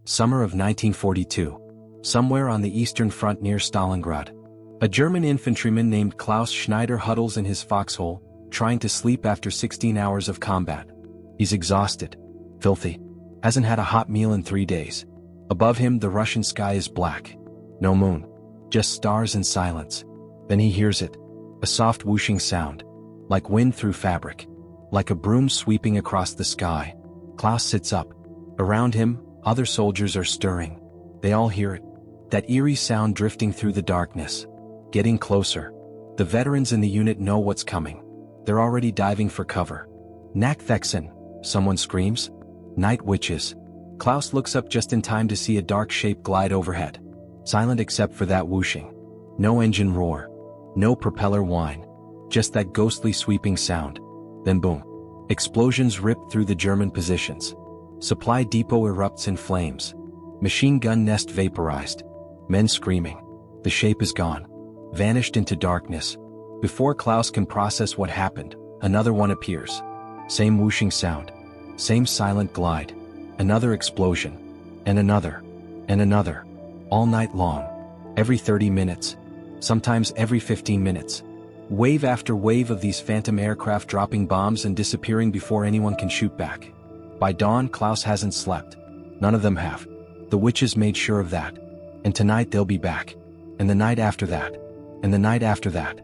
Summer of 1942. Somewhere on the Eastern Front near Stalingrad. A German infantryman named Klaus Schneider huddles in his foxhole, trying to sleep after 16 hours of combat. He's exhausted, filthy, hasn't had a hot meal in 3 days. Above him the Russian sky is black. No moon, just stars and silence. Then he hears it, a soft whooshing sound, like wind through fabric, like a broom sweeping across the sky. Klaus sits up. Around him, other soldiers are stirring. They all hear it, that eerie sound drifting through the darkness, getting closer. The veterans in the unit know what's coming. They're already diving for cover. Nachthexen, someone screams. Night witches. Klaus looks up just in time to see a dark shape glide overhead. Silent except for that whooshing. No engine roar. No propeller whine. Just that ghostly sweeping sound. Then boom. Explosions rip through the German positions. Supply depot erupts in flames. Machine gun nest vaporized. Men screaming. The shape is gone. Vanished into darkness. Before Klaus can process what happened, another one appears. Same whooshing sound. Same silent glide. Another explosion. And another. And another. All night long. Every 30 minutes. Sometimes every 15 minutes. Wave after wave of these phantom aircraft dropping bombs and disappearing before anyone can shoot back. By dawn, Klaus hasn't slept. None of them have. The witches made sure of that. And tonight they'll be back. And the night after that. And the night after that.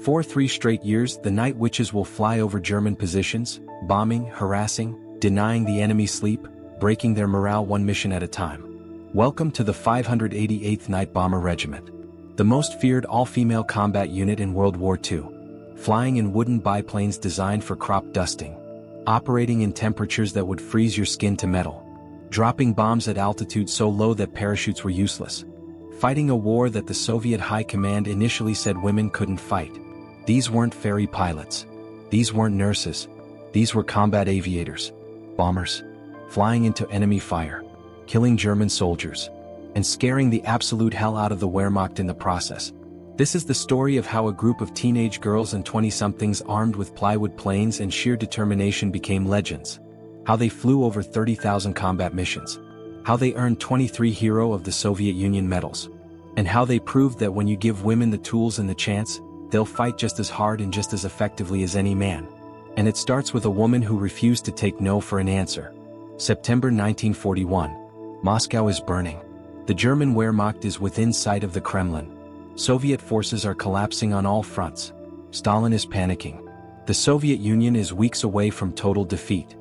For 3 straight years, the night witches will fly over German positions, bombing, harassing, denying the enemy sleep, breaking their morale one mission at a time. Welcome to the 588th Night Bomber Regiment. The most feared all-female combat unit in World War II. Flying in wooden biplanes designed for crop dusting. Operating in temperatures that would freeze your skin to metal. Dropping bombs at altitude so low that parachutes were useless. Fighting a war that the Soviet High Command initially said women couldn't fight. These weren't ferry pilots. These weren't nurses. These were combat aviators. Bombers. Flying into enemy fire. Killing German soldiers. And scaring the absolute hell out of the Wehrmacht in the process. This is the story of how a group of teenage girls and 20-somethings armed with plywood planes and sheer determination became legends. How they flew over 30,000 combat missions. How they earned 23 Hero of the Soviet Union medals. And how they proved that when you give women the tools and the chance, they'll fight just as hard and just as effectively as any man. And it starts with a woman who refused to take no for an answer. September 1941. Moscow is burning. The German Wehrmacht is within sight of the Kremlin. Soviet forces are collapsing on all fronts. Stalin is panicking. The Soviet Union is weeks away from total defeat.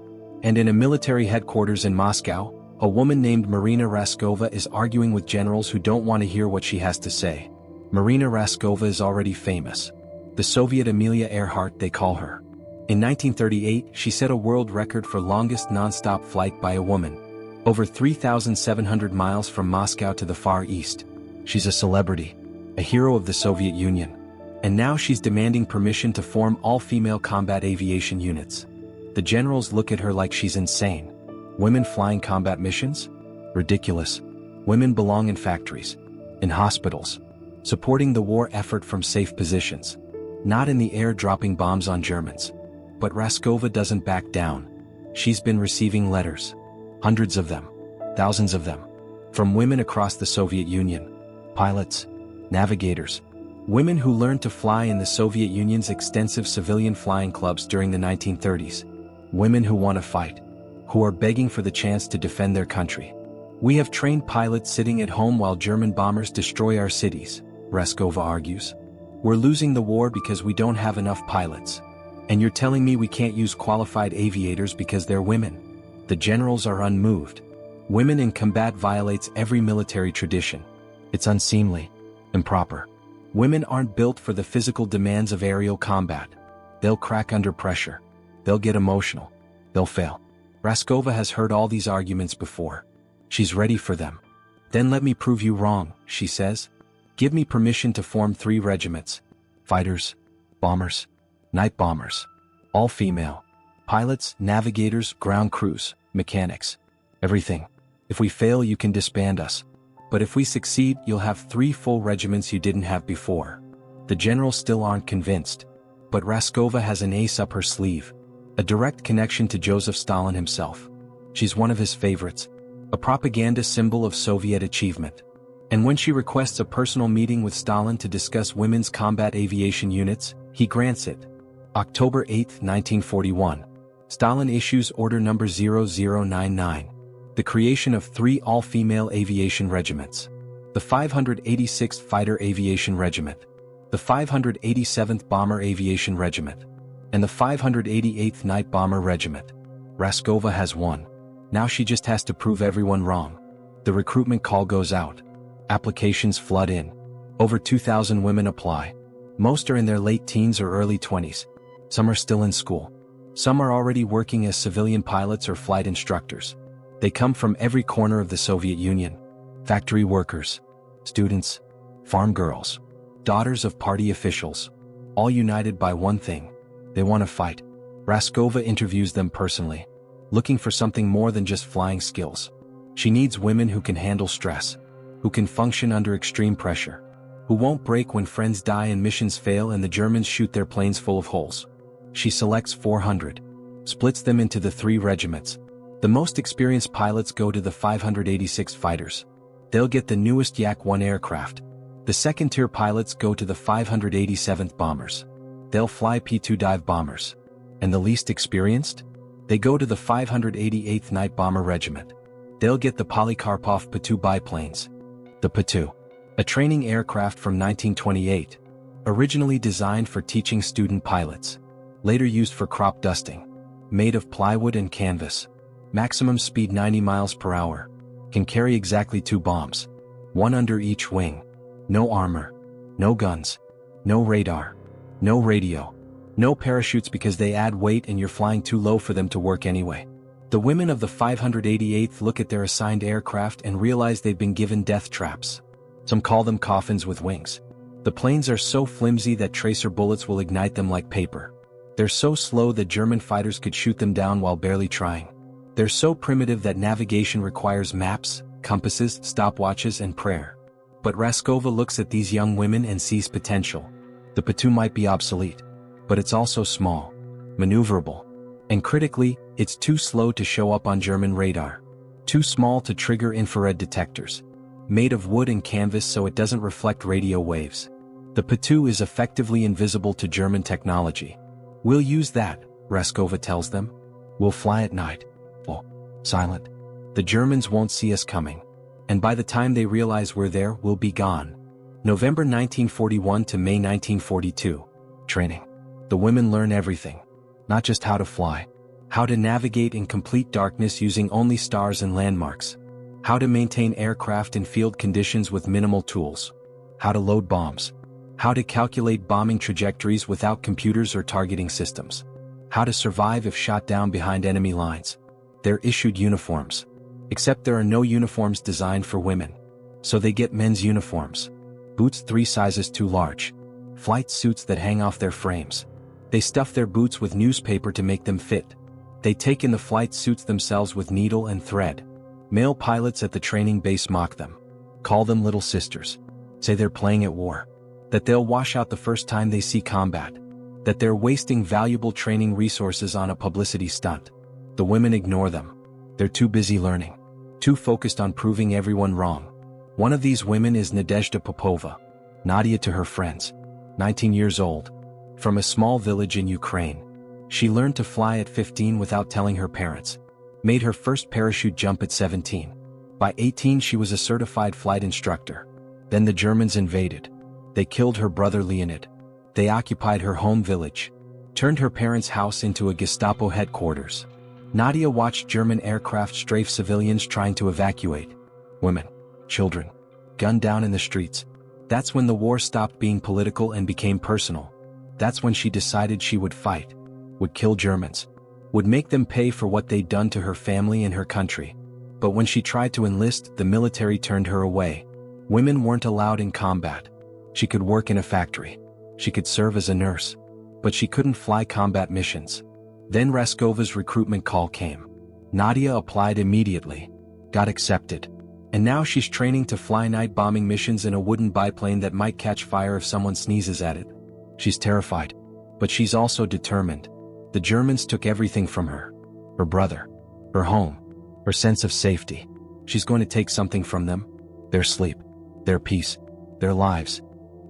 And in a military headquarters in Moscow, a woman named Marina Raskova is arguing with generals who don't want to hear what she has to say. Marina Raskova is already famous. The Soviet Amelia Earhart, they call her. In 1938, she set a world record for longest non-stop flight by a woman. Over 3,700 miles from Moscow to the Far East. She's a celebrity. A hero of the Soviet Union. And now she's demanding permission to form all-female combat aviation units. The generals look at her like she's insane. Women flying combat missions? Ridiculous. Women belong in factories. In hospitals. Supporting the war effort from safe positions. Not in the air dropping bombs on Germans. But Raskova doesn't back down. She's been receiving letters. Hundreds of them. Thousands of them. From women across the Soviet Union. Pilots. Navigators. Women who learned to fly in the Soviet Union's extensive civilian flying clubs during the 1930s. Women who want to fight. Who are begging for the chance to defend their country. We have trained pilots sitting at home while German bombers destroy our cities, Raskova argues. We're losing the war because we don't have enough pilots. And you're telling me we can't use qualified aviators because they're women? The generals are unmoved. Women in combat violates every military tradition. It's unseemly. Improper. Women aren't built for the physical demands of aerial combat. They'll crack under pressure. They'll get emotional. They'll fail. Raskova has heard all these arguments before. She's ready for them. Then let me prove you wrong, she says. Give me permission to form 3 regiments. Fighters, bombers, night bombers. All female. Pilots, navigators, ground crews, mechanics. Everything. If we fail, you can disband us. But if we succeed, you'll have 3 full regiments you didn't have before. The generals still aren't convinced. But Raskova has an ace up her sleeve. A direct connection to Joseph Stalin himself. She's one of his favorites. a propaganda symbol of Soviet achievement. And when she requests a personal meeting with Stalin to discuss women's combat aviation units, he grants it. October 8, 1941. Stalin issues Order No. 0099, the creation of 3 all-female aviation regiments. The 586th Fighter Aviation Regiment, the 587th Bomber Aviation Regiment, and the 588th Night Bomber Regiment. Raskova has won. Now she just has to prove everyone wrong. The recruitment call goes out. Applications flood in. Over 2,000 women apply. Most are in their late teens or early 20s. Some are still in school. Some are already working as civilian pilots or flight instructors. They come from every corner of the Soviet Union. Factory workers, students, farm girls, daughters of party officials, all united by one thing: they want to fight. Raskova interviews them personally, looking for something more than just flying skills. She needs women who can handle stress, who can function under extreme pressure, who won't break when friends die and missions fail and the Germans shoot their planes full of holes. She selects 400, splits them into the 3 regiments. The most experienced pilots go to the 586 fighters. They'll get the newest Yak-1 aircraft. The second-tier pilots go to the 587th bombers. They'll fly P-2 dive bombers. And the least experienced? They go to the 588th Night Bomber Regiment. They'll get the Polikarpov Po-2 biplanes. The Po-2, a training aircraft from 1928, originally designed for teaching student pilots, later used for crop dusting, made of plywood and canvas. Maximum speed 90 miles per hour. Can carry exactly 2 bombs, 1 under each wing. No armor, no guns, no radar, no radio, no parachutes because they add weight and you're flying too low for them to work anyway. The women of the 588th look at their assigned aircraft and realize they've been given death traps. Some call them coffins with wings. The planes are so flimsy that tracer bullets will ignite them like paper. They're so slow that German fighters could shoot them down while barely trying. They're so primitive that navigation requires maps, compasses, stopwatches, and prayer. But Raskova looks at these young women and sees potential. The Po-2 might be obsolete, but it's also small, maneuverable, and critically, it's too slow to show up on German radar. Too small to trigger infrared detectors. Made of wood and canvas so it doesn't reflect radio waves. The Po-2 is effectively invisible to German technology. We'll use that, Raskova tells them. We'll fly at night. Oh, silent. The Germans won't see us coming. And by the time they realize we're there, we'll be gone. November 1941 to May 1942. Training. The women learn everything. Not just how to fly. How to navigate in complete darkness using only stars and landmarks. How to maintain aircraft in field conditions with minimal tools. How to load bombs. How to calculate bombing trajectories without computers or targeting systems. How to survive if shot down behind enemy lines. They're issued uniforms. Except there are no uniforms designed for women. So they get men's uniforms. Boots 3 sizes too large. Flight suits that hang off their frames. They stuff their boots with newspaper to make them fit. They take in the flight suits themselves with needle and thread. Male pilots at the training base mock them. Call them little sisters. Say they're playing at war. That they'll wash out the first time they see combat. That they're wasting valuable training resources on a publicity stunt. The women ignore them. They're too busy learning. Too focused on proving everyone wrong. One of these women is Nadezhda Popova. Nadia to her friends. 19 years old. From a small village in Ukraine. She learned to fly at 15 without telling her parents. Made her first parachute jump at 17. By 18 she was a certified flight instructor. Then the Germans invaded. They killed her brother Leonid. They occupied her home village. Turned her parents' house into a Gestapo headquarters. Nadia watched German aircraft strafe civilians trying to evacuate. Women, children, gunned down in the streets. That's when the war stopped being political and became personal. That's when she decided she would fight. Would kill Germans. Would make them pay for what they'd done to her family and her country. But when she tried to enlist, the military turned her away. Women weren't allowed in combat. She could work in a factory. She could serve as a nurse. But she couldn't fly combat missions. Then Raskova's recruitment call came. Nadia applied immediately. Got accepted. And now she's training to fly night bombing missions in a wooden biplane that might catch fire if someone sneezes at it. She's terrified. But she's also determined. The Germans took everything from her. Her brother. Her home. Her sense of safety. She's going to take something from them. Their sleep. Their peace. Their lives.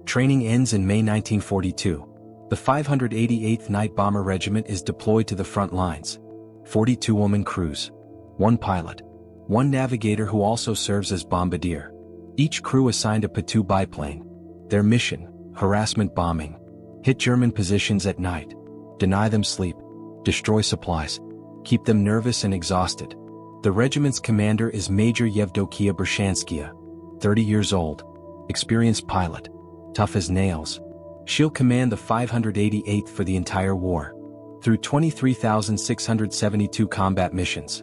Training ends in May 1942. The 588th Night Bomber Regiment is deployed to the front lines. 42-woman crews. 1 pilot. 1 navigator who also serves as bombardier. Each crew assigned a Po-2 biplane. Their mission, harassment bombing. Hit German positions at night. Deny them sleep. Destroy supplies. Keep them nervous and exhausted. The regiment's commander is Major Yevdokia Bershanskaya, 30 years old. Experienced pilot. Tough as nails. She'll command the 588th for the entire war. Through 23,672 combat missions.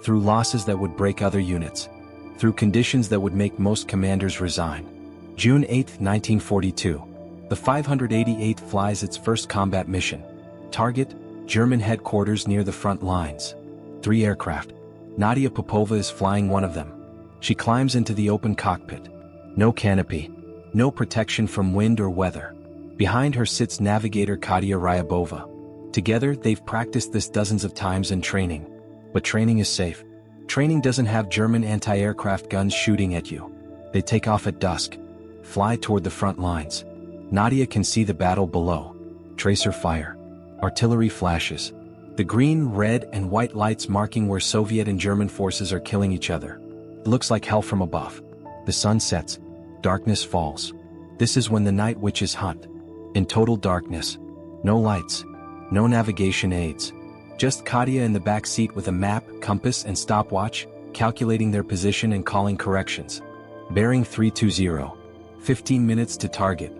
Through losses that would break other units. Through conditions that would make most commanders resign. June 8, 1942. The 588th flies its first combat mission. Target, German headquarters near the front lines. 3 aircraft. Nadia Popova is flying one of them. She climbs into the open cockpit. No canopy. No protection from wind or weather. Behind her sits navigator Katia Ryabova. Together, they've practiced this dozens of times in training. But training is safe. Training doesn't have German anti-aircraft guns shooting at you. They take off at dusk. Fly toward the front lines. Nadia can see the battle below. Tracer fire. Artillery flashes. The green, red, and white lights marking where Soviet and German forces are killing each other. It looks like hell from above. The sun sets. Darkness falls. This is when the night witches hunt. In total darkness. No lights. No navigation aids. Just Katia in the back seat with a map, compass, and stopwatch, calculating their position and calling corrections. Bearing 320. 15 minutes to target.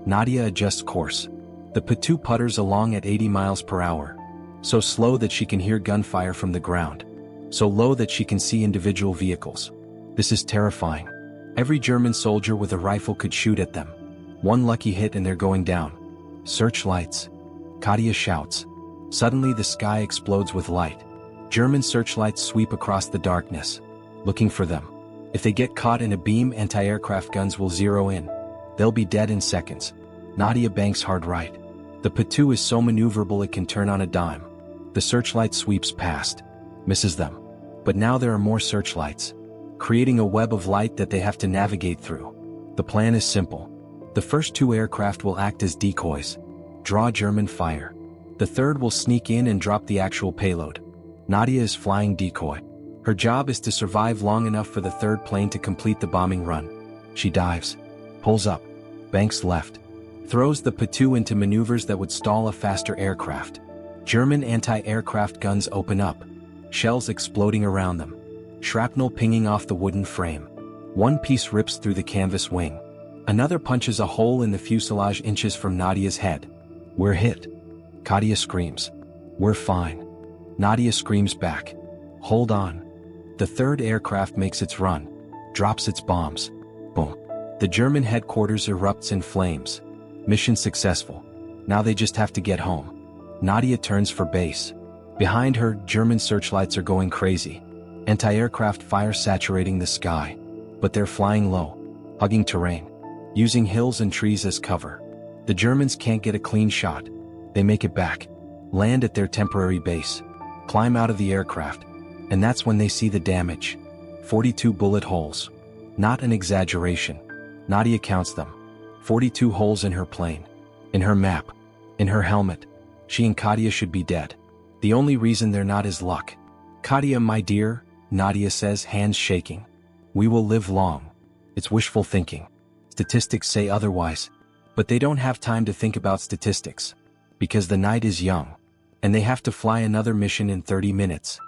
Nadia adjusts course. The Po-2 putters along at 80 miles per hour. So slow that she can hear gunfire from the ground. So low that she can see individual vehicles. This is terrifying. Every German soldier with a rifle could shoot at them. One lucky hit and they're going down. Searchlights. Katia shouts. Suddenly the sky explodes with light. German searchlights sweep across the darkness. Looking for them. If they get caught in a beam, anti-aircraft guns will zero in. They'll be dead in seconds. Nadia banks hard right. The Po-2 is so maneuverable it can turn on a dime. The searchlight sweeps past. Misses them. But now there are more searchlights. Creating a web of light that they have to navigate through. The plan is simple. The first 2 aircraft will act as decoys. Draw German fire. The third will sneak in and drop the actual payload. Nadia is flying decoy. Her job is to survive long enough for the third plane to complete the bombing run. She dives. Pulls up. Banks left. Throws the Po-2 into maneuvers that would stall a faster aircraft. German anti-aircraft guns open up. Shells exploding around them. Shrapnel pinging off the wooden frame. One piece rips through the canvas wing. Another punches a hole in the fuselage inches from Nadia's head. We're hit. Katia screams. We're fine. Nadia screams back. Hold on. The third aircraft makes its run. Drops its bombs. Boom. The German headquarters erupts in flames. Mission successful. Now they just have to get home. Nadia turns for base. Behind her, German searchlights are going crazy. Anti-aircraft fire saturating the sky. But they're flying low. Hugging terrain. Using hills and trees as cover. The Germans can't get a clean shot. They make it back. Land at their temporary base. Climb out of the aircraft. And that's when they see the damage. 42 bullet holes. Not an exaggeration. Nadia counts them. 42 holes in her plane. In her map. In her helmet. She and Katia should be dead. The only reason they're not is luck. Katia, my dear, Nadia says, hands shaking. We will live long. It's wishful thinking. Statistics say otherwise. But they don't have time to think about statistics. Because the night is young. And they have to fly another mission in 30 minutes.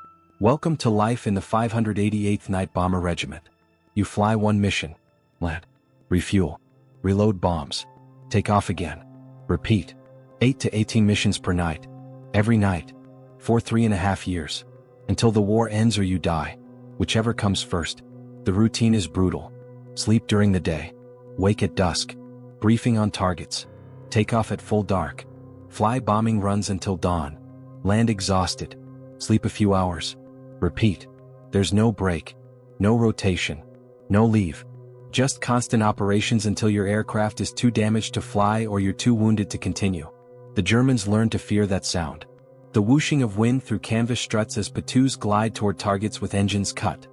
Welcome to life in the 588th Night Bomber Regiment. You fly one mission. Land. Refuel. Reload bombs. Take off again. Repeat. 8 to 18 missions per night. Every night. For 3.5 years. Until the war ends or you die. Whichever comes first. The routine is brutal. Sleep during the day. Wake at dusk. Briefing on targets. Take off at full dark. Fly bombing runs until dawn. Land exhausted. Sleep a few hours. Repeat. There's no break. No rotation. No leave. Just constant operations until your aircraft is too damaged to fly or you're too wounded to continue. The Germans learn to fear that sound. The whooshing of wind through canvas struts as Po-2s glide toward targets with engines cut.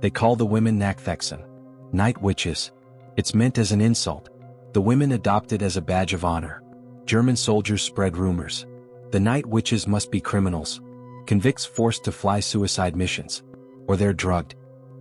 They call the women Nachthexen, night witches. It's meant as an insult. The women adopt it as a badge of honor. German soldiers spread rumors. The night witches must be criminals, convicts forced to fly suicide missions. Or they're drugged,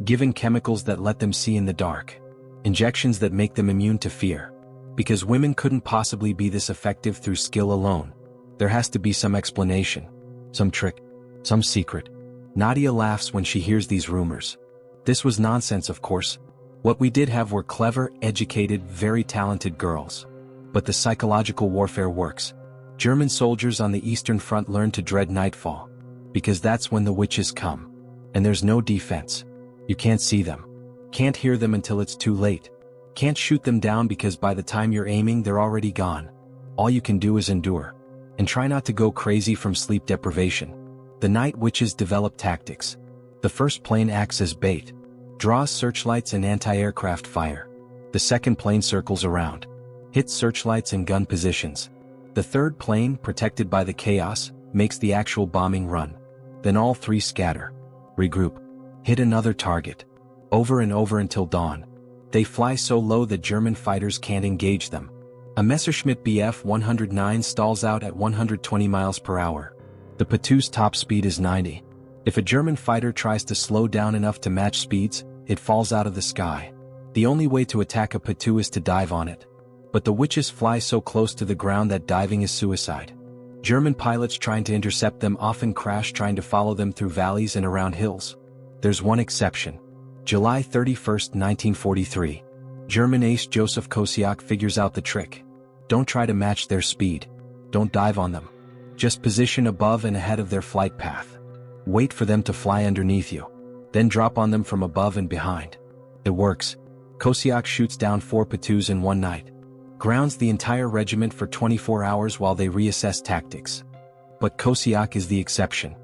given chemicals that let them see in the dark, injections that make them immune to fear. Because women couldn't possibly be this effective through skill alone. There has to be some explanation, some trick, some secret. Nadia laughs when she hears these rumors. This was nonsense, of course. What we did have were clever, educated, very talented girls. But the psychological warfare works. German soldiers on the Eastern Front learn to dread nightfall, because that's when the witches come. And there's no defense. You can't see them. Can't hear them until it's too late. Can't shoot them down because by the time you're aiming they're already gone. All you can do is endure. And try not to go crazy from sleep deprivation. The night witches develop tactics. The first plane acts as bait. Draws searchlights and anti-aircraft fire. The second plane circles around. Hits searchlights and gun positions. The third plane, protected by the chaos, makes the actual bombing run. Then all three scatter. Regroup. Hit another target. Over and over until dawn. They fly so low that German fighters can't engage them. A Messerschmitt Bf 109 stalls out at 120 miles per hour. The Po-2's top speed is 90. If a German fighter tries to slow down enough to match speeds, it falls out of the sky. The only way to attack a Po-2 is to dive on it. But the witches fly so close to the ground that diving is suicide. German pilots trying to intercept them often crash trying to follow them through valleys and around hills. There's one exception. July 31, 1943. German ace Joseph Kosiak figures out the trick. Don't try to match their speed. Don't dive on them. Just position above and ahead of their flight path. Wait for them to fly underneath you. Then drop on them from above and behind. It works. Kosiak shoots down 4 Po-2s in one night. Grounds the entire regiment for 24 hours while they reassess tactics. But Kosiak is the exception.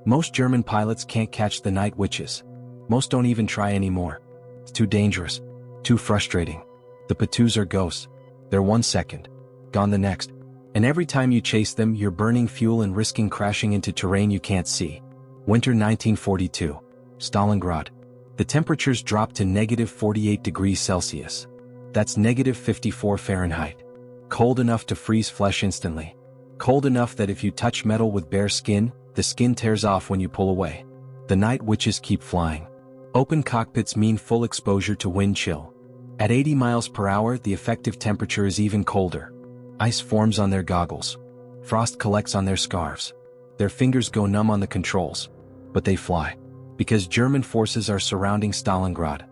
Most German pilots can't catch the night witches. Most don't even try anymore. It's too dangerous. Too frustrating. The Po-2s are ghosts. They're 1 second. Gone the next. And every time you chase them, you're burning fuel and risking crashing into terrain you can't see. Winter 1942. Stalingrad. The temperatures drop to negative 48 degrees Celsius. That's negative 54 Fahrenheit. Cold enough to freeze flesh instantly. Cold enough that if you touch metal with bare skin, the skin tears off when you pull away. The night witches keep flying. Open cockpits mean full exposure to wind chill. At 80 miles per hour, the effective temperature is even colder. Ice forms on their goggles. Frost collects on their scarves. Their fingers go numb on the controls. But they fly. Because German forces are surrounding Stalingrad.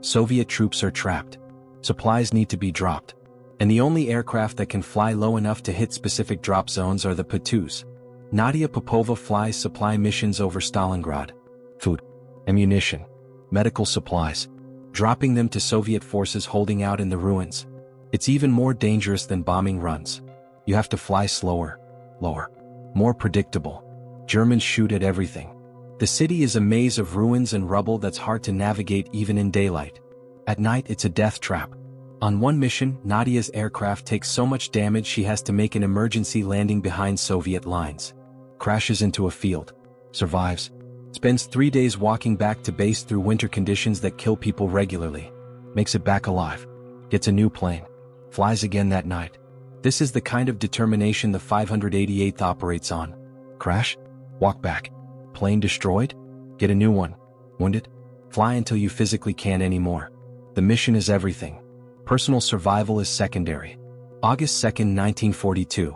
Soviet troops are trapped. Supplies need to be dropped. And the only aircraft that can fly low enough to hit specific drop zones are the Po-2s. Nadia Popova flies supply missions over Stalingrad. Food. Ammunition. Medical supplies. Dropping them to Soviet forces holding out in the ruins. It's even more dangerous than bombing runs. You have to fly slower, lower, more predictable. Germans shoot at everything. The city is a maze of ruins and rubble that's hard to navigate even in daylight. At night it's a death trap. On one mission, Nadia's aircraft takes so much damage she has to make an emergency landing behind Soviet lines. Crashes into a field. Survives. Spends 3 days walking back to base through winter conditions that kill people regularly. Makes it back alive. Gets a new plane. Flies again that night. This is the kind of determination the 588th operates on. Crash? Walk back. Plane destroyed? Get a new one. Wounded? Fly until you physically can't anymore. The mission is everything. Personal survival is secondary. August 2, 1942.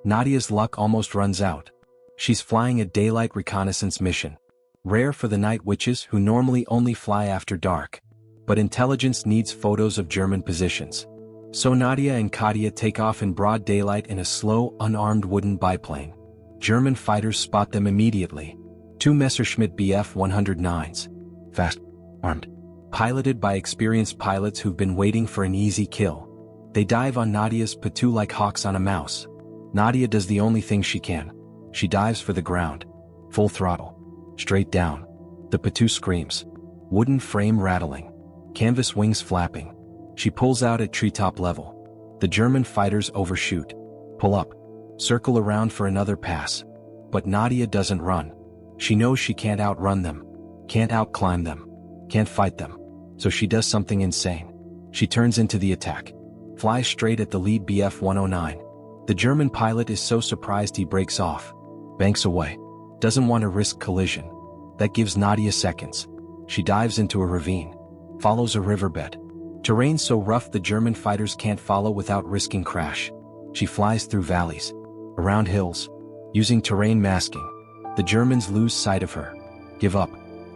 Nadia's luck almost runs out. She's flying a daylight reconnaissance mission. Rare for the night witches who normally only fly after dark. But intelligence needs photos of German positions. So Nadia and Katia take off in broad daylight in a slow, unarmed wooden biplane. German fighters spot them immediately. 2 Messerschmitt Bf 109s. Fast. Armed. Piloted by experienced pilots who've been waiting for an easy kill. They dive on Nadia's Po-2 like hawks on a mouse. Nadia does the only thing she can. She dives for the ground. Full throttle. Straight down. The Po-2 screams. Wooden frame rattling. Canvas wings flapping. She pulls out at treetop level. The German fighters overshoot. Pull up. Circle around for another pass. But Nadia doesn't run. She knows she can't outrun them. Can't outclimb them. Can't fight them. So she does something insane. She turns into the attack. Flies straight at the lead Bf-109. The German pilot is so surprised he breaks off. Banks away. Doesn't want to risk collision. That gives Nadia seconds. She dives into a ravine. Follows a riverbed. Terrain so rough the German fighters can't follow without risking crash. She flies through valleys. Around hills. Using terrain masking. The Germans lose sight of her. Give up.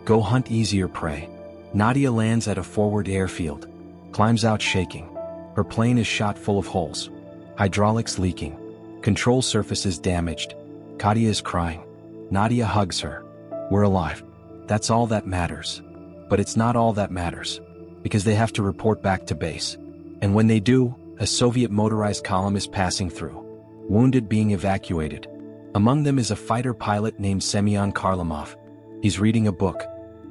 Go hunt easier prey. Nadia lands at a forward airfield. Climbs out shaking. Her plane is shot full of holes. Hydraulics leaking. Control surfaces damaged. Katia is crying. Nadia hugs her. We're alive. That's all that matters. But it's not all that matters. Because they have to report back to base. And when they do, a Soviet motorized column is passing through. Wounded being evacuated. Among them is a fighter pilot named Semyon Kharlamov. He's reading a book.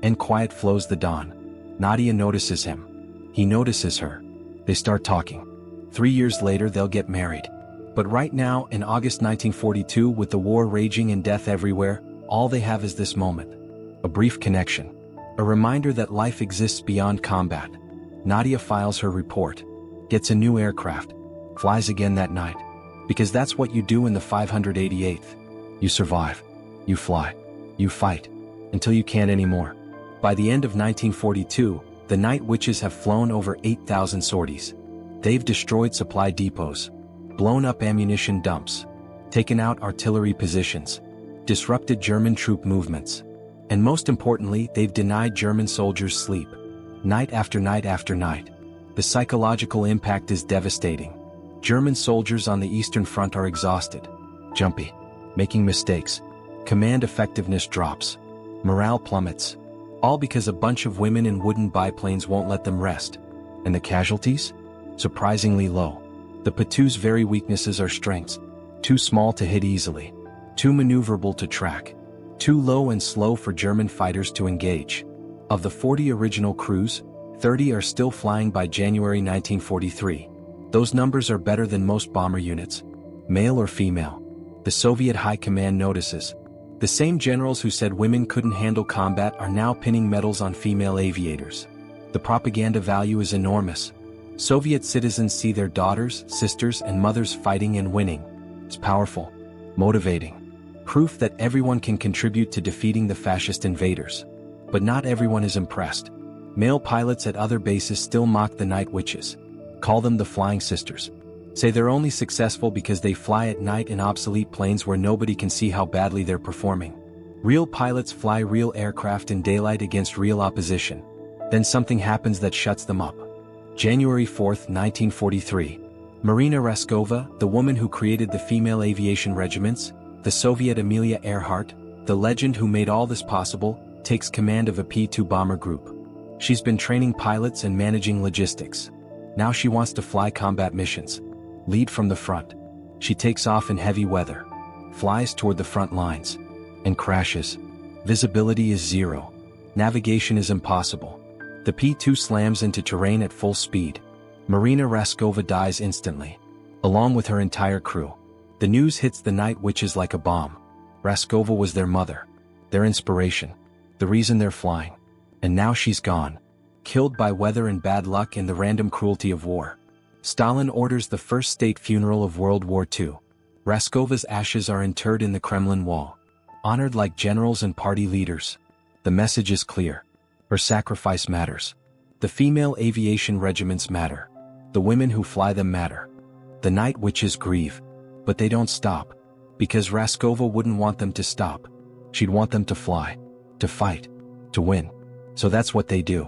And quiet flows the dawn. Nadia notices him. He notices her. They start talking. 3 years later they'll get married. But right now, in August 1942, with the war raging and death everywhere, all they have is this moment. A brief connection. A reminder that life exists beyond combat. Nadia files her report. Gets a new aircraft. Flies again that night. Because that's what you do in the 588th. You survive. You fly. You fight. Until you can't anymore. By the end of 1942, the Night Witches have flown over 8,000 sorties. They've destroyed supply depots. Blown up ammunition dumps. Taken out artillery positions. Disrupted German troop movements. And most importantly, they've denied German soldiers sleep. Night after night after night. The psychological impact is devastating. German soldiers on the Eastern Front are exhausted. Jumpy. Making mistakes. Command effectiveness drops. Morale plummets. All because a bunch of women in wooden biplanes won't let them rest. And the casualties? Surprisingly low. The Po-2's very weaknesses are strengths. Too small to hit easily. Too maneuverable to track. Too low and slow for German fighters to engage. Of the 40 original crews, 30 are still flying by January 1943. Those numbers are better than most bomber units. Male or female. The Soviet High Command notices. The same generals who said women couldn't handle combat are now pinning medals on female aviators. The propaganda value is enormous. Soviet citizens see their daughters, sisters, and mothers fighting and winning. It's powerful. Motivating. Proof that everyone can contribute to defeating the fascist invaders. But not everyone is impressed. Male pilots at other bases still mock the Night Witches. Call them the Flying Sisters. Say they're only successful because they fly at night in obsolete planes where nobody can see how badly they're performing. Real pilots fly real aircraft in daylight against real opposition. Then something happens that shuts them up. January 4, 1943. Marina Raskova, the woman who created the female aviation regiments, the Soviet Amelia Earhart, the legend who made all this possible, takes command of a P-2 bomber group. She's been training pilots and managing logistics. Now she wants to fly combat missions. Lead from the front. She takes off in heavy weather. Flies toward the front lines. And crashes. Visibility is zero. Navigation is impossible. The P-2 slams into terrain at full speed. Marina Raskova dies instantly. Along with her entire crew. The news hits the Night Witches like a bomb. Raskova was their mother. Their inspiration. The reason they're flying. And now she's gone. Killed by weather and bad luck and the random cruelty of war. Stalin orders the first state funeral of World War II. Raskova's ashes are interred in the Kremlin wall. Honored like generals and party leaders. The message is clear. Her sacrifice matters. The female aviation regiments matter. The women who fly them matter. The Night Witches grieve. But they don't stop. Because Raskova wouldn't want them to stop. She'd want them to fly. To fight. To win. So that's what they do.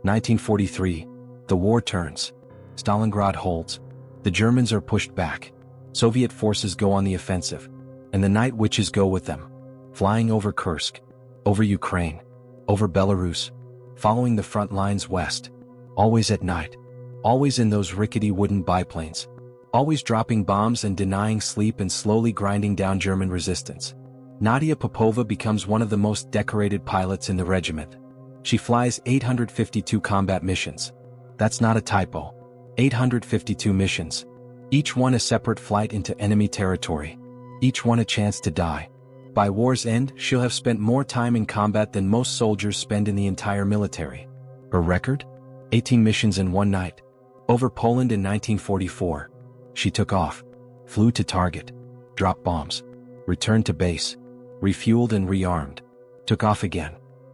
1943. The war turns. Stalingrad holds. The Germans are pushed back. Soviet forces go on the offensive. And the Night Witches go with them. Flying over Kursk. Over Ukraine. Over Belarus. Following the front lines west. Always at night. Always in those rickety wooden biplanes. Always dropping bombs and denying sleep and slowly grinding down German resistance. Nadia Popova becomes one of the most decorated pilots in the regiment. She flies 852 combat missions. That's not a typo. 852 missions. Each one a separate flight into enemy territory. Each one a chance to die. By war's end, she'll have spent more time in combat than most soldiers spend in the entire military. Her record? 18 missions in one night. Over Poland in 1944. She took off, flew to target, dropped bombs, returned to base, refueled and rearmed, took off again.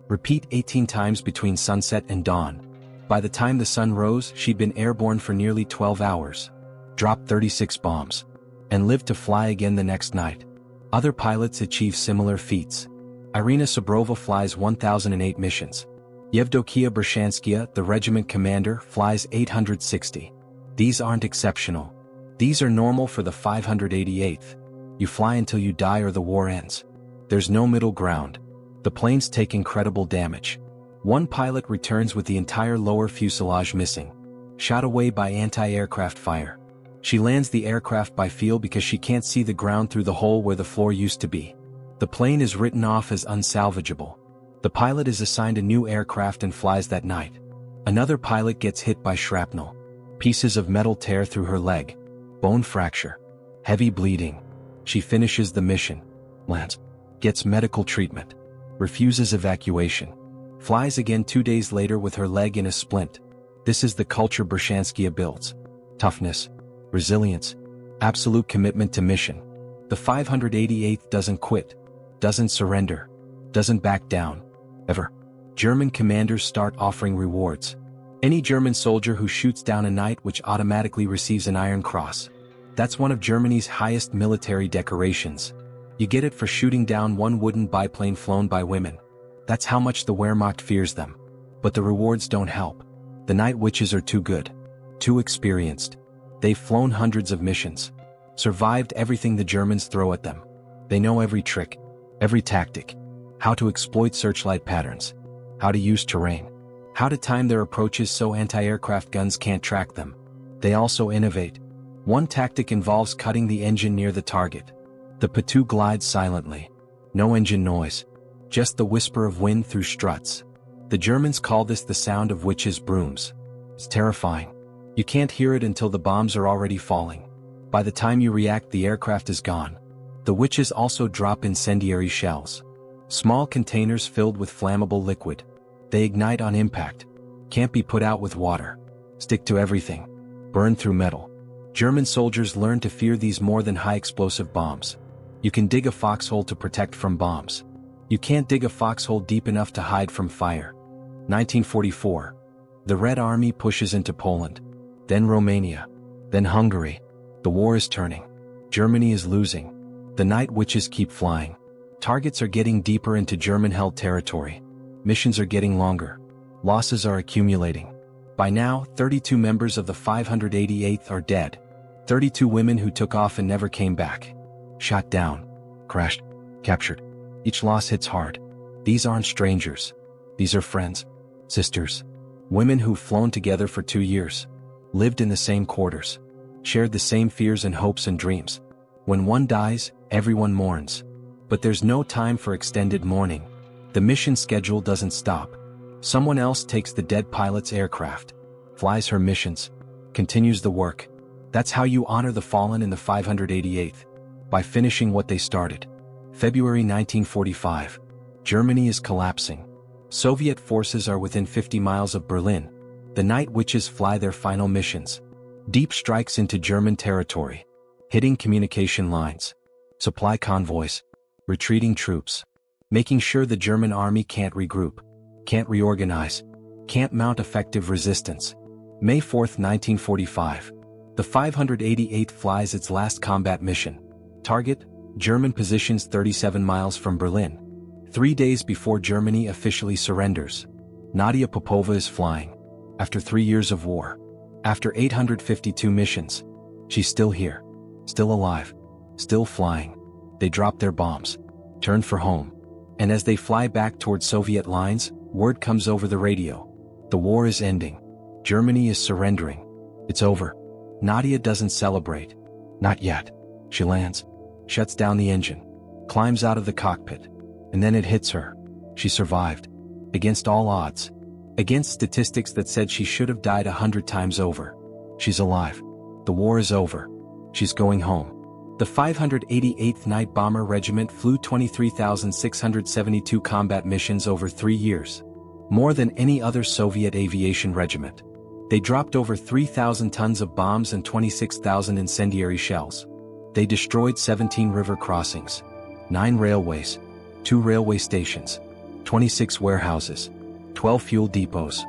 Repeat 18 times between sunset and dawn. By the time the sun rose, she'd been airborne for nearly 12 hours, dropped 36 bombs, and lived to fly again the next night. Other pilots achieve similar feats. Irina Sabrova flies 1,008 missions. Yevdokia Bershanskaya, the regiment commander, flies 860. These aren't exceptional. These are normal for the 588th. You fly until you die or the war ends. There's no middle ground. The planes take incredible damage. One pilot returns with the entire lower fuselage missing, shot away by anti-aircraft fire. She lands the aircraft by feel because she can't see the ground through the hole where the floor used to be. The plane is written off as unsalvageable. The pilot is assigned a new aircraft and flies that night. Another pilot gets hit by shrapnel. Pieces of metal tear through her leg. Bone fracture. Heavy bleeding. She finishes the mission. Lands. Gets medical treatment. Refuses evacuation. Flies again 2 days later with her leg in a splint. This is the culture Bershanskaya builds. Toughness. Resilience. Absolute commitment to mission. The 588th doesn't quit. Doesn't surrender. Doesn't back down. Ever. German commanders start offering rewards. Any German soldier who shoots down a Night Witch automatically receives an Iron Cross. That's one of Germany's highest military decorations. You get it for shooting down one wooden biplane flown by women. That's how much the Wehrmacht fears them. But the rewards don't help. The Night Witches are too good. Too experienced. They've flown hundreds of missions. Survived everything the Germans throw at them. They know every trick. Every tactic. How to exploit searchlight patterns. How to use terrain. How to time their approaches so anti-aircraft guns can't track them. They also innovate. One tactic involves cutting the engine near the target. The Po-2 glides silently. No engine noise. Just the whisper of wind through struts. The Germans call this the sound of witches' brooms. It's terrifying. You can't hear it until the bombs are already falling. By the time you react, the aircraft is gone. The witches also drop incendiary shells. Small containers filled with flammable liquid. They ignite on impact. Can't be put out with water. Stick to everything. Burn through metal. German soldiers learn to fear these more than high-explosive bombs. You can dig a foxhole to protect from bombs. You can't dig a foxhole deep enough to hide from fire. 1944. The Red Army pushes into Poland. Then Romania. Then Hungary. The war is turning. Germany is losing. The Night Witches keep flying. Targets are getting deeper into German-held territory. Missions are getting longer. Losses are accumulating. By now, 32 members of the 588th are dead. 32 women who took off and never came back. Shot down. Crashed. Captured. Each loss hits hard. These aren't strangers. These are friends. Sisters. Women who've flown together for 2 years. Lived in the same quarters. Shared the same fears and hopes and dreams. When one dies, everyone mourns. But there's no time for extended mourning. The mission schedule doesn't stop. Someone else takes the dead pilot's aircraft, flies her missions, continues the work. That's how you honor the fallen in the 588th. By finishing what they started. February 1945. Germany is collapsing. Soviet forces are within 50 miles of Berlin. The Night Witches fly their final missions. Deep strikes into German territory. Hitting communication lines. Supply convoys. Retreating troops. Making sure the German army can't regroup. Can't reorganize. Can't mount effective resistance. May 4, 1945. The 588th flies its last combat mission. Target, German positions 37 miles from Berlin. 3 days before Germany officially surrenders. Nadia Popova is flying. After 3 years of war. After 852 missions. She's still here. Still alive. Still flying. They drop their bombs. Turn for home. And as they fly back toward Soviet lines, word comes over the radio. The war is ending. Germany is surrendering. It's over. Nadia doesn't celebrate. Not yet. She lands. Shuts down the engine. Climbs out of the cockpit. And then it hits her. She survived. Against all odds. Against statistics that said she should have died 100 times over. She's alive. The war is over. She's going home. The 588th Night Bomber Regiment flew 23,672 combat missions over 3 years. more than any other Soviet aviation regiment. They dropped over 3,000 tons of bombs and 26,000 incendiary shells. They destroyed 17 river crossings, 9 railways, 2 railway stations, 26 warehouses, 12 fuel depots,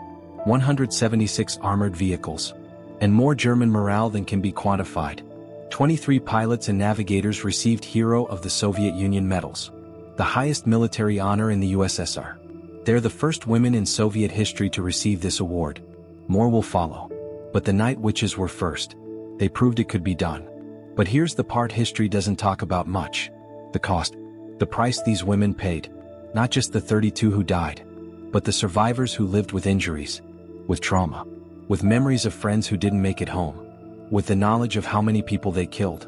176 armored vehicles, and more German morale than can be quantified. 23 pilots and navigators received Hero of the Soviet Union medals, the highest military honor in the USSR. They're the first women in Soviet history to receive this award. More will follow. But the Night Witches were first. They proved it could be done. But here's the part history doesn't talk about much. The cost. The price these women paid. Not just the 32 who died, but the survivors who lived with injuries, with trauma, with memories of friends who didn't make it home, with the knowledge of how many people they killed.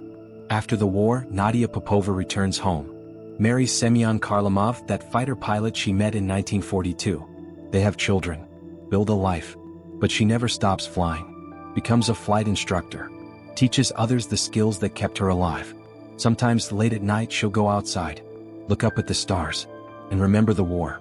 After the war, Nadia Popova returns home, marries Semyon Kharlamov, that fighter pilot she met in 1942. They have children, build a life, but she never stops flying, becomes a flight instructor, teaches others the skills that kept her alive. Sometimes late at night she'll go outside, look up at the stars, and remember the war.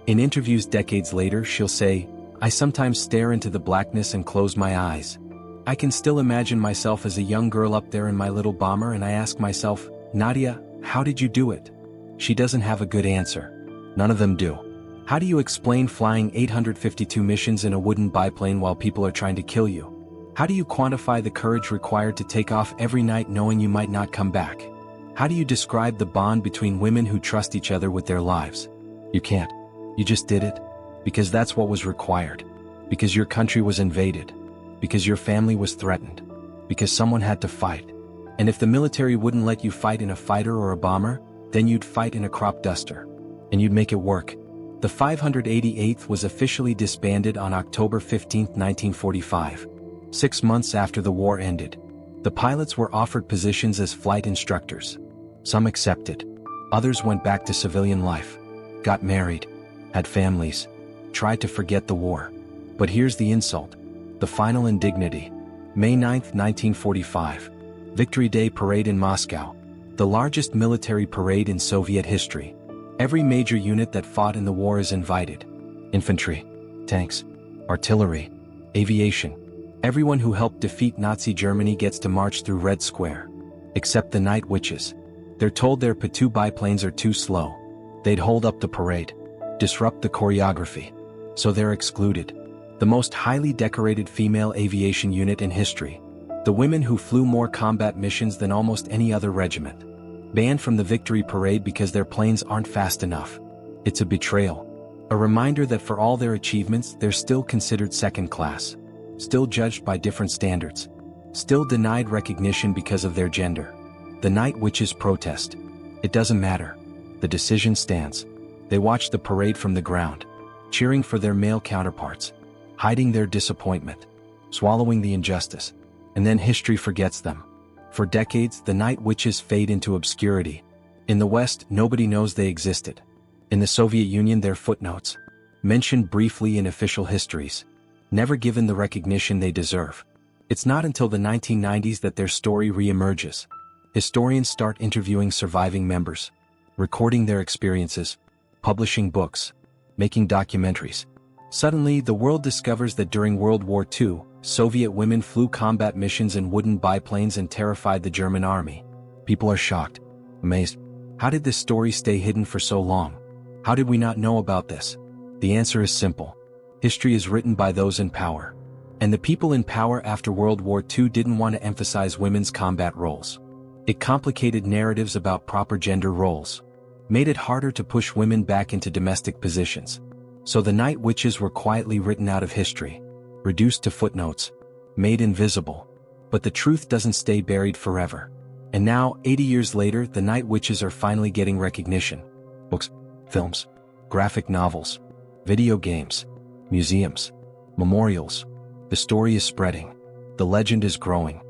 In interviews decades later she'll say, "I sometimes stare into the blackness and close my eyes. I can still imagine myself as a young girl up there in my little bomber, and I ask myself, Nadia, how did you do it?" She doesn't have a good answer. None of them do. How do you explain flying 852 missions in a wooden biplane while people are trying to kill you? How do you quantify the courage required to take off every night knowing you might not come back? How do you describe the bond between women who trust each other with their lives? You can't. You just did it. Because that's what was required. Because your country was invaded. Because your family was threatened. Because someone had to fight. And if the military wouldn't let you fight in a fighter or a bomber, then you'd fight in a crop duster. And you'd make it work. The 588th was officially disbanded on October 15, 1945. 6 months after the war ended. The pilots were offered positions as flight instructors. Some accepted. Others went back to civilian life. Got married. Had families. Tried to forget the war. But here's the insult. The final indignity. May 9, 1945. Victory Day Parade in Moscow. The largest military parade in Soviet history. Every major unit that fought in the war is invited. Infantry, tanks, artillery, aviation. Everyone who helped defeat Nazi Germany gets to march through Red Square. Except the Night Witches. They're told their Po-2 biplanes are too slow. They'd hold up the parade, disrupt the choreography. So they're excluded. The most highly decorated female aviation unit in history. The women who flew more combat missions than almost any other regiment. Banned from the victory parade because their planes aren't fast enough. It's a betrayal. A reminder that for all their achievements, they're still considered second class. Still judged by different standards. Still denied recognition because of their gender. The Night Witches protest. It doesn't matter. The decision stands. They watch the parade from the ground, cheering for their male counterparts, hiding their disappointment, swallowing the injustice. And then history forgets them. For decades, the Night Witches fade into obscurity. In the West, nobody knows they existed. In the Soviet Union, they're footnotes, mentioned briefly in official histories, never given the recognition they deserve. It's not until the 1990s that their story re-emerges. Historians start interviewing surviving members, recording their experiences, publishing books, making documentaries. Suddenly, the world discovers that during World War II, Soviet women flew combat missions in wooden biplanes and terrified the German army. People are shocked, amazed. How did this story stay hidden for so long? How did we not know about this? The answer is simple. History is written by those in power. And the people in power after World War II didn't want to emphasize women's combat roles. It complicated narratives about proper gender roles, made it harder to push women back into domestic positions. So the Night Witches were quietly written out of history, reduced to footnotes, made invisible. But the truth doesn't stay buried forever. And now, 80 years later, the Night Witches are finally getting recognition. Books, films, graphic novels, video games, museums, memorials. The story is spreading. The legend is growing.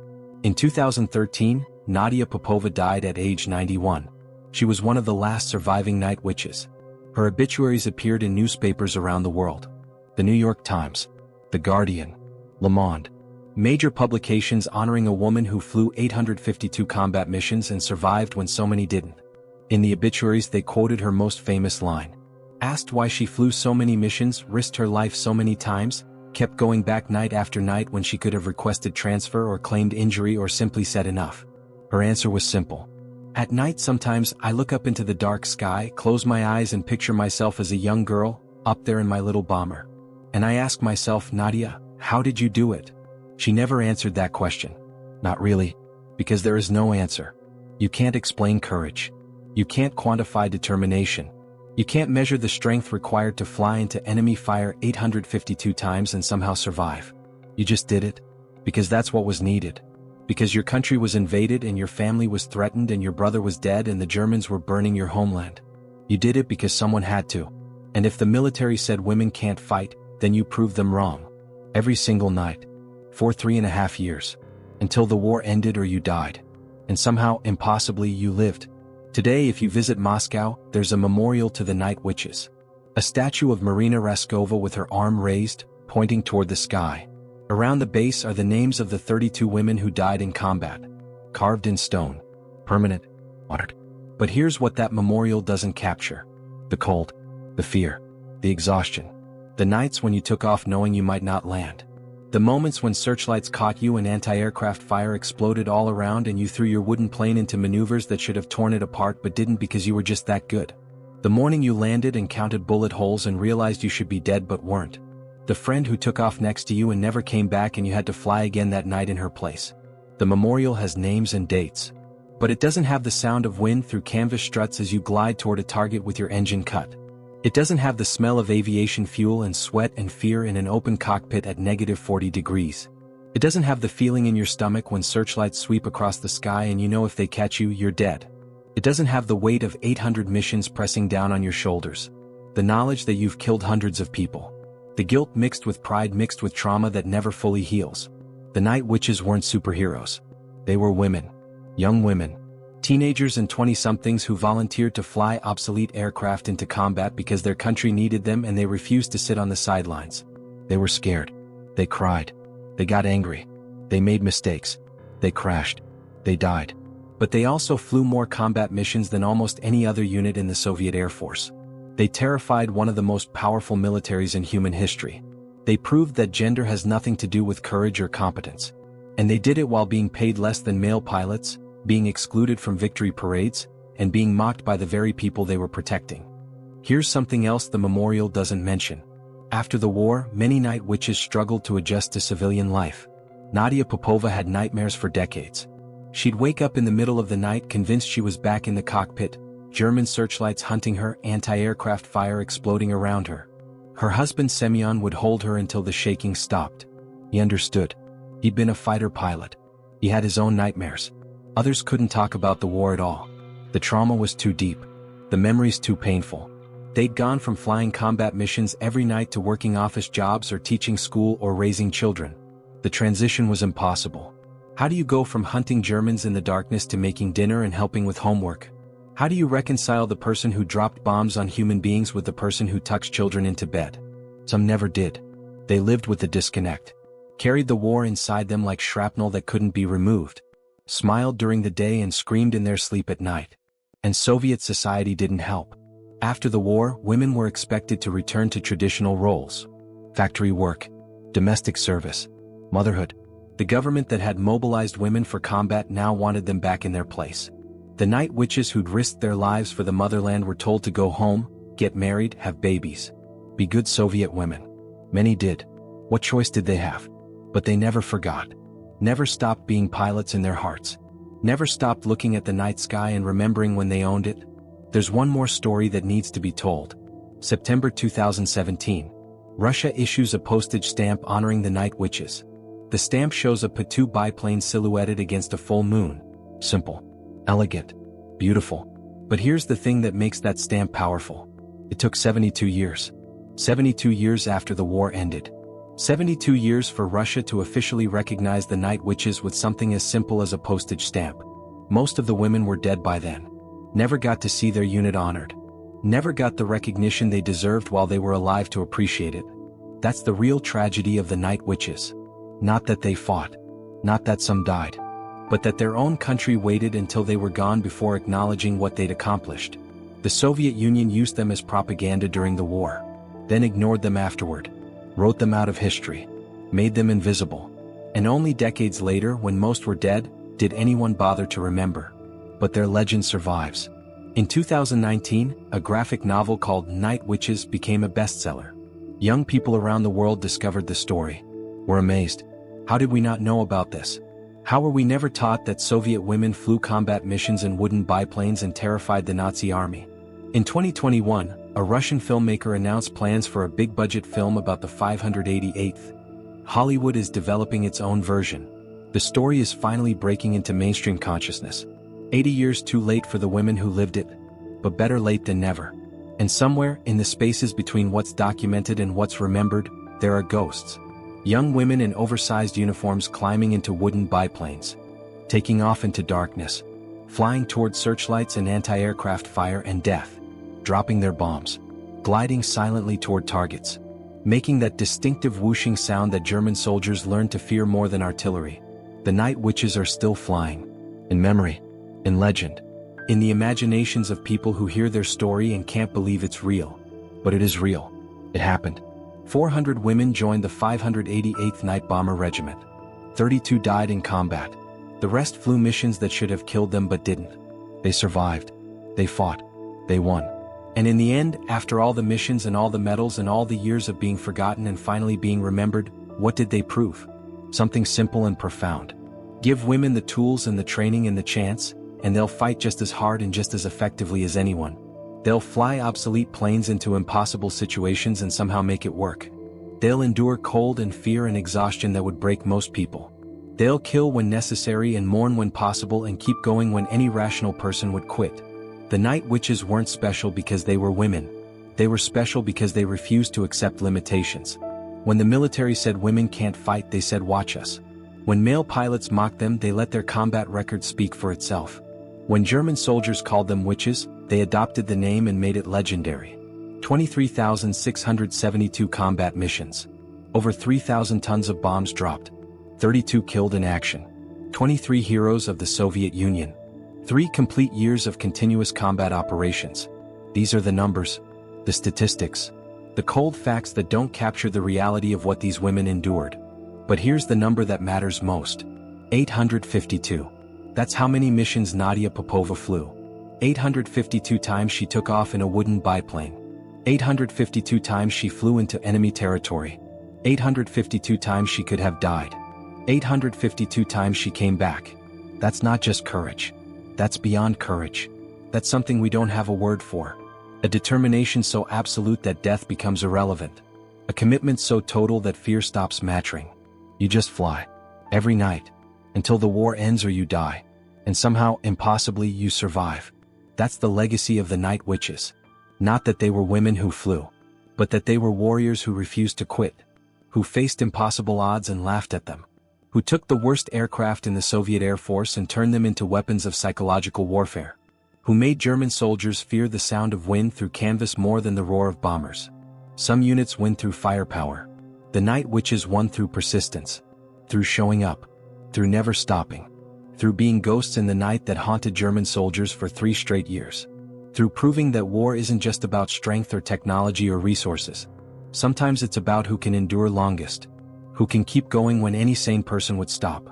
In 2013, Nadia Popova died at age 91. She was one of the last surviving Night Witches. Her obituaries appeared in newspapers around the world. The New York Times, The Guardian, Le Monde. Major publications honoring a woman who flew 852 combat missions and survived when so many didn't. In the obituaries they quoted her most famous line. Asked why she flew so many missions, risked her life so many times, kept going back night after night when she could have requested transfer or claimed injury or simply said enough. Her answer was simple. At night sometimes I look up into the dark sky, close my eyes and picture myself as a young girl, up there in my little bomber. And I ask myself, Nadia, how did you do it? She never answered that question. Not really. Because there is no answer. You can't explain courage. You can't quantify determination. You can't measure the strength required to fly into enemy fire 852 times and somehow survive. You just did it. Because that's what was needed. Because your country was invaded and your family was threatened and your brother was dead and the Germans were burning your homeland. You did it because someone had to. And if the military said women can't fight, then you proved them wrong. Every single night. For 3.5 years. Until the war ended or you died. And somehow, impossibly, you lived. Today if you visit Moscow, there's a memorial to the Night Witches. A statue of Marina Raskova with her arm raised, pointing toward the sky. Around the base are the names of the 32 women who died in combat. Carved in stone. Permanent. Honored. But here's what that memorial doesn't capture. The cold. The fear. The exhaustion. The nights when you took off knowing you might not land. The moments when searchlights caught you and anti-aircraft fire exploded all around and you threw your wooden plane into maneuvers that should have torn it apart but didn't because you were just that good. The morning you landed and counted bullet holes and realized you should be dead but weren't. The friend who took off next to you and never came back and you had to fly again that night in her place. The memorial has names and dates. But it doesn't have the sound of wind through canvas struts as you glide toward a target with your engine cut. It doesn't have the smell of aviation fuel and sweat and fear in an open cockpit at -40 degrees. It doesn't have the feeling in your stomach when searchlights sweep across the sky and you know if they catch you, you're dead. It doesn't have the weight of 800 missions pressing down on your shoulders. The knowledge that you've killed hundreds of people. The guilt mixed with pride mixed with trauma that never fully heals. The Night Witches weren't superheroes. They were women. Young women. Teenagers and 20-somethings who volunteered to fly obsolete aircraft into combat because their country needed them and they refused to sit on the sidelines. They were scared. They cried. They got angry. They made mistakes. They crashed. They died. But they also flew more combat missions than almost any other unit in the Soviet Air Force. They terrified one of the most powerful militaries in human history. They proved that gender has nothing to do with courage or competence. And they did it while being paid less than male pilots, being excluded from victory parades, and being mocked by the very people they were protecting. Here's something else the memorial doesn't mention. After the war, many Night Witches struggled to adjust to civilian life. Nadia Popova had nightmares for decades. She'd wake up in the middle of the night convinced she was back in the cockpit, German searchlights hunting her, anti-aircraft fire exploding around her. Her husband Semyon would hold her until the shaking stopped. He understood. He'd been a fighter pilot. He had his own nightmares. Others couldn't talk about the war at all. The trauma was too deep. The memories too painful. They'd gone from flying combat missions every night to working office jobs or teaching school or raising children. The transition was impossible. How do you go from hunting Germans in the darkness to making dinner and helping with homework? How do you reconcile the person who dropped bombs on human beings with the person who tucks children into bed? Some never did. They lived with the disconnect. Carried the war inside them like shrapnel that couldn't be removed. Smiled during the day and screamed in their sleep at night. And Soviet society didn't help. After the war, women were expected to return to traditional roles. Factory work. Domestic service. Motherhood. The government that had mobilized women for combat now wanted them back in their place. The Night Witches who'd risked their lives for the motherland were told to go home, get married, have babies. Be good Soviet women. Many did. What choice did they have? But they never forgot. Never stopped being pilots in their hearts. Never stopped looking at the night sky and remembering when they owned it. There's one more story that needs to be told. September 2017. Russia issues a postage stamp honoring the Night Witches. The stamp shows a Po-2 biplane silhouetted against a full moon. Simple. Elegant. Beautiful. But here's the thing that makes that stamp powerful. It took 72 years. 72 years after the war ended. 72 years for Russia to officially recognize the Night Witches with something as simple as a postage stamp. Most of the women were dead by then. Never got to see their unit honored. Never got the recognition they deserved while they were alive to appreciate it. That's the real tragedy of the Night Witches. Not that they fought. Not that some died. But that their own country waited until they were gone before acknowledging what they'd accomplished. The Soviet Union used them as propaganda during the war, then ignored them afterward, wrote them out of history, made them invisible. And only decades later, when most were dead, did anyone bother to remember. But their legend survives. In 2019, a graphic novel called Night Witches became a bestseller. Young people around the world discovered the story. Were amazed. How did we not know about this? How were we never taught that Soviet women flew combat missions in wooden biplanes and terrified the Nazi army? In 2021, a Russian filmmaker announced plans for a big-budget film about the 588th. Hollywood is developing its own version. The story is finally breaking into mainstream consciousness. 80 years too late for the women who lived it, but better late than never. And somewhere, in the spaces between what's documented and what's remembered, there are ghosts. Young women in oversized uniforms climbing into wooden biplanes, taking off into darkness, flying toward searchlights and anti-aircraft fire and death, dropping their bombs, gliding silently toward targets, making that distinctive whooshing sound that German soldiers learned to fear more than artillery. The Night Witches are still flying. In memory, in legend, in the imaginations of people who hear their story and can't believe it's real. But it is real. It happened. 400 women joined the 588th Night Bomber Regiment. 32 died in combat. The rest flew missions that should have killed them but didn't. They survived. They fought. They won. And in the end, after all the missions and all the medals and all the years of being forgotten and finally being remembered, what did they prove? Something simple and profound. Give women the tools and the training and the chance, and they'll fight just as hard and just as effectively as anyone. They'll fly obsolete planes into impossible situations and somehow make it work. They'll endure cold and fear and exhaustion that would break most people. They'll kill when necessary and mourn when possible and keep going when any rational person would quit. The Night Witches weren't special because they were women. They were special because they refused to accept limitations. When the military said women can't fight, they said watch us. When male pilots mocked them, they let their combat record speak for itself. When German soldiers called them witches, they adopted the name and made it legendary. 23,672 combat missions. Over 3,000 tons of bombs dropped. 32 killed in action. 23 heroes of the Soviet Union. 3 complete years of continuous combat operations. These are the numbers, the statistics, the cold facts that don't capture the reality of what these women endured. But here's the number that matters most. 852. That's how many missions Nadia Popova flew. 852 times she took off in a wooden biplane. 852 times she flew into enemy territory. 852 times she could have died. 852 times she came back. That's not just courage. That's beyond courage. That's something we don't have a word for. A determination so absolute that death becomes irrelevant. A commitment so total that fear stops mattering. You just fly. Every night. Until the war ends or you die. And somehow, impossibly, you survive. That's the legacy of the Night Witches. Not that they were women who flew, but that they were warriors who refused to quit, who faced impossible odds and laughed at them, who took the worst aircraft in the Soviet Air Force and turned them into weapons of psychological warfare, who made German soldiers fear the sound of wind through canvas more than the roar of bombers. Some units win through firepower. The Night Witches won through persistence, through showing up, through never stopping, through being ghosts in the night that haunted German soldiers for 3 straight years, through proving that war isn't just about strength or technology or resources. Sometimes it's about who can endure longest, who can keep going when any sane person would stop.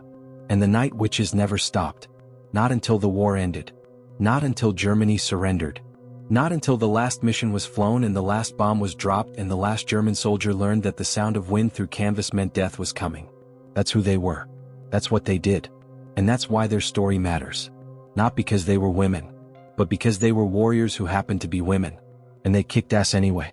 And the Night Witches never stopped. Not until the war ended. Not until Germany surrendered. Not until the last mission was flown and the last bomb was dropped and the last German soldier learned that the sound of wind through canvas meant death was coming. That's who they were. That's what they did. And that's why their story matters. Not because they were women, but because they were warriors who happened to be women. And they kicked ass anyway.